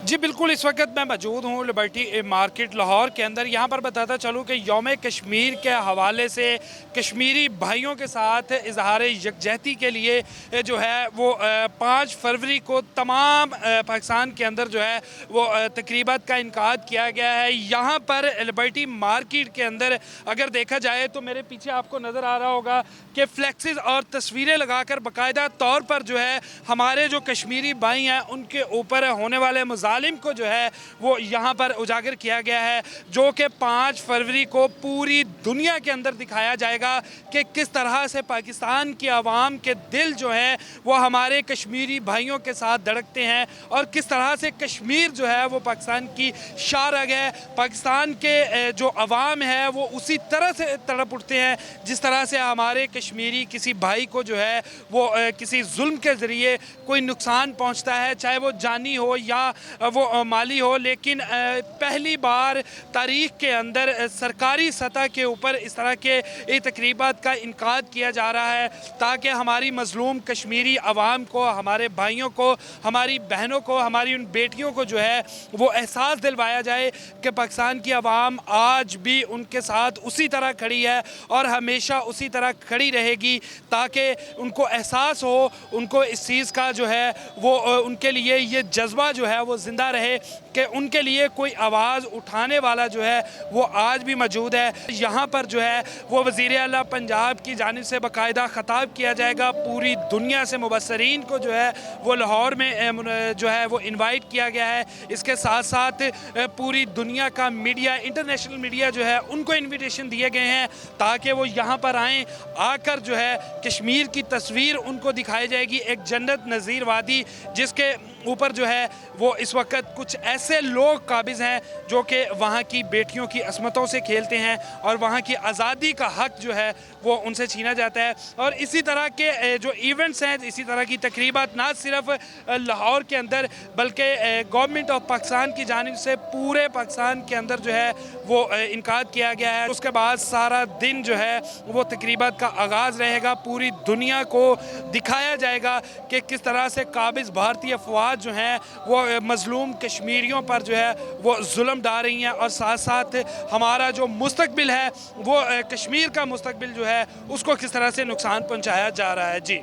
जी बिल्कुल, इस वक्त मैं मौजूद हूँ लिबर्टी मार्केट लाहौर के अंदर। यहाँ पर बताता चलूँ कि यौम कश्मीर के हवाले से कश्मीरी भाइयों के साथ इजहार यकजहती के लिए जो है वो 5 फरवरी को तमाम पाकिस्तान के अंदर जो है वो तकरीबात का इनकाद किया गया है। यहाँ पर लिबर्टी मार्केट के अंदर अगर देखा जाए तो मेरे पीछे आपको नज़र आ रहा होगा कि फ्लेक्सेस और तस्वीरें लगाकर बाकायदा तौर पर जो है हमारे जो कश्मीरी भाई हैं उनके ऊपर होने वाले मुजालिम को जो है वो यहाँ पर उजागर किया गया है, जो कि 5 फरवरी को पूरी दुनिया के अंदर दिखाया जाएगा कि किस तरह से पाकिस्तान की आवाम के दिल जो है वो हमारे कश्मीरी भाइयों के साथ धड़कते हैं और किस तरह से कश्मीर जो है वो पाकिस्तान की शारग है। पाकिस्तान के जो अवाम है वो उसी तरह से तड़प उठते हैं जिस तरह से हमारे कश्मीरी किसी भाई को जो है वो किसी जुल्म के ज़रिए कोई नुकसान पहुंचता है, चाहे वो जानी हो या वो माली हो। लेकिन पहली बार तारीख़ के अंदर सरकारी सतह के ऊपर इस तरह के तकरीबात का इनकाद किया जा रहा है ताकि हमारी मज़लूम कश्मीरी अवाम को, हमारे भाइयों को, हमारी बहनों को, हमारी उन बेटियों को जो है वो एहसास दिलवाया जाए कि पाकिस्तान की अवाम आज भी उनके साथ उसी तरह खड़ी है और हमेशा उसी तरह खड़ी रहेगी, ताकि उनको एहसास हो, उनको इस चीज़ का जो है वो उनके लिए ये जज्बा जो है वो ज़िंदा रहे कि उनके लिए कोई आवाज़ उठाने वाला जो है वो आज भी मौजूद है। यहाँ पर जो है वो वज़ीर आला पंजाब की जानिब से बाकायदा ख़ताब किया जाएगा। पूरी दुनिया से मुबस्सरीन को जो है वो लाहौर में जो है वो इनवाइट किया गया है। इसके साथ साथ पूरी दुनिया का मीडिया, इंटरनेशनल मीडिया जो है उनको इन्विटेशन दिए गए हैं ताकि वो यहाँ पर आएँ, आकर जो है कश्मीर की तस्वीर उनको दिखाई जाएगी, एक जन्नत नज़ीर वादी जिसके ऊपर जो है वो इस वक्त कुछ ऐसे लोग काबिज़ हैं जो कि वहाँ की बेटियों की असमतों से खेलते हैं और वहाँ की आज़ादी का हक जो है वो उनसे छीना जाता है। और इसी तरह के जो इवेंट्स हैं, इसी तरह की तकरीबात ना सिर्फ लाहौर के अंदर बल्कि गवर्नमेंट ऑफ पाकिस्तान की जानिब से पूरे पाकिस्तान के अंदर जो है वो इनकाद किया गया है। उसके बाद सारा दिन जो है वो तकरीबात का आगाज़ रहेगा। पूरी दुनिया को दिखाया जाएगा कि किस तरह से काबिज़ भारतीय अफवाज जो हैं वो मज़लूम कश्मीरियों पर जो है वो जुल्म डाल रही हैं और साथ साथ हमारा जो मुस्तकबिल है वो कश्मीर का मुस्तकबिल जो है उसको किस तरह से नुकसान पहुंचाया जा रहा है। जी।